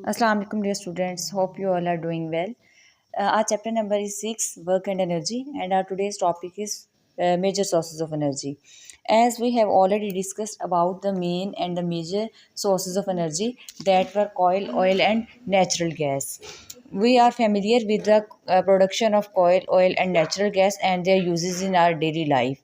Assalamu alaikum dear students. Hope you all are doing well. Our chapter number is 6, Work and Energy, and our today's topic is major sources of energy. As we have already discussed about the main and the major sources of energy that were coal, oil, and natural gas. We are familiar with the production of coal, oil, and natural gas and their uses in our daily life.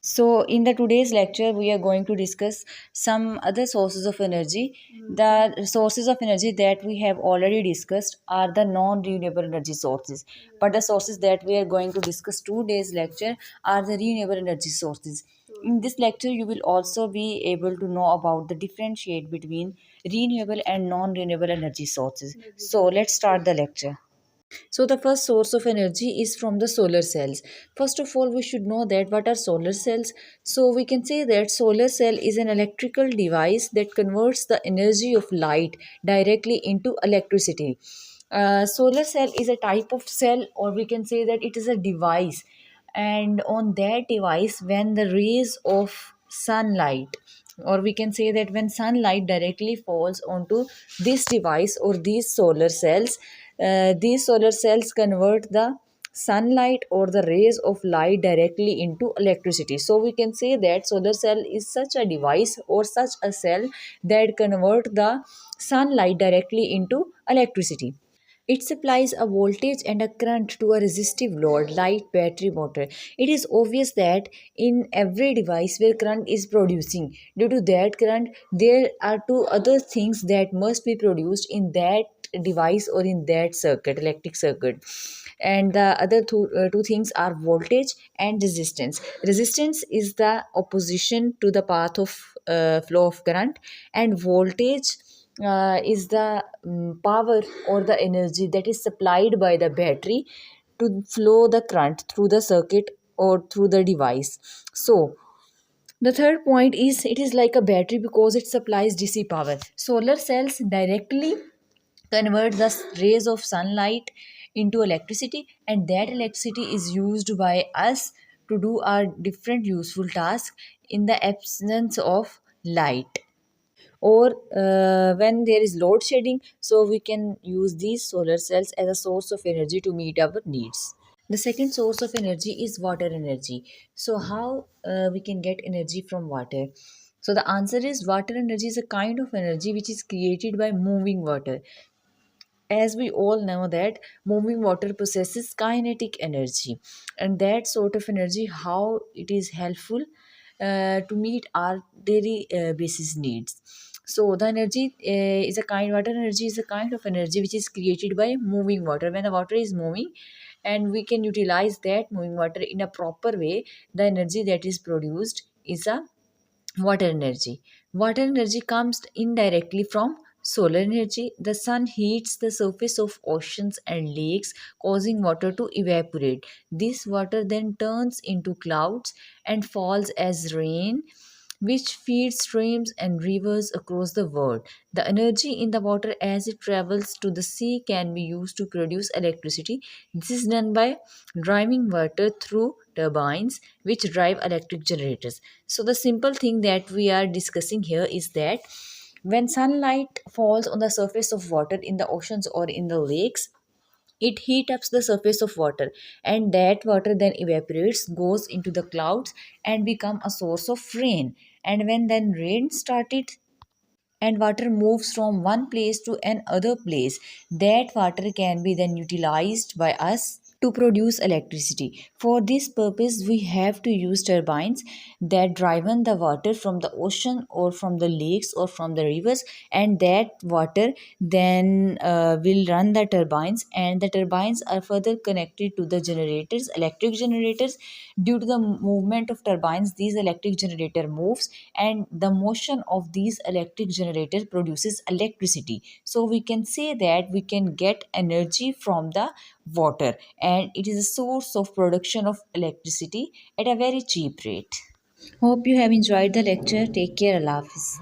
So, in the today's lecture, we are going to discuss some other sources of energy. The sources of energy that we have already discussed are the non-renewable energy sources. But the sources that we are going to discuss today's lecture are the renewable energy sources. In this lecture, you will also be able to know about the differentiate between renewable and non-renewable energy sources. So, let's start the lecture. So the first source of energy is from the solar cells. First of all, we should know that what are solar cells. So we can say that solar cell is an electrical device that converts the energy of light directly into electricity. Solar cell is a type of cell, or we can say that it is a device, and on that device, when the rays of sunlight, or we can say that when sunlight directly falls onto this device or these solar cells convert the sunlight or the rays of light directly into electricity. So we can say that solar cell is such a device or such a cell that convert the sunlight directly into electricity. It supplies a voltage and a current to a resistive load like battery motor. It is obvious that in every device where current is producing, due to that current, there are two other things that must be produced in that device or in that circuit, electric circuit. And the other two things are voltage and resistance. Resistance is the opposition to the path of flow of current, and voltage is the power or the energy that is supplied by the battery to flow the current through the circuit or through the device. So the third point is it is like a battery because it supplies DC power. Solar cells directly convert the rays of sunlight into electricity, and that electricity is used by us to do our different useful tasks in the absence of light, or when there is load shedding, so we can use these solar cells as a source of energy to meet our needs. The second source of energy is water energy. So how we can get energy from water? So the answer is water energy is a kind of energy which is created by moving water. As we all know that moving water possesses kinetic energy, and that sort of energy, how it is helpful to meet our daily basis needs. So the energy is a kind water energy is a kind of energy which is created by moving water. When the water is moving and we can utilize that moving water in a proper way, the energy that is produced is a water energy. Water energy comes indirectly from solar energy. The sun heats the surface of oceans and lakes, causing water to evaporate. This water then turns into clouds and falls as rain, which feeds streams and rivers across the world. The energy in the water as it travels to the sea can be used to produce electricity. This is done by driving water through turbines, which drive electric generators. So, the simple thing that we are discussing here is that when sunlight falls on the surface of water in the oceans or in the lakes, it heat ups the surface of water, and that water then evaporates, goes into the clouds, and become a source of rain. And when then rain started and water moves from one place to another place, that water can be then utilized by us to produce electricity. For this purpose, we have to use turbines that drive in the water from the ocean or from the lakes or from the rivers, and that water then will run the turbines, and the turbines are further connected to the generators, electric generators. Due to the movement of turbines, these electric generator moves, and the motion of these electric generator produces electricity. So we can say that we can get energy from the water, and it is a source of production of electricity at a very cheap rate. Hope you have enjoyed the lecture. Take care. Allah Hafiz.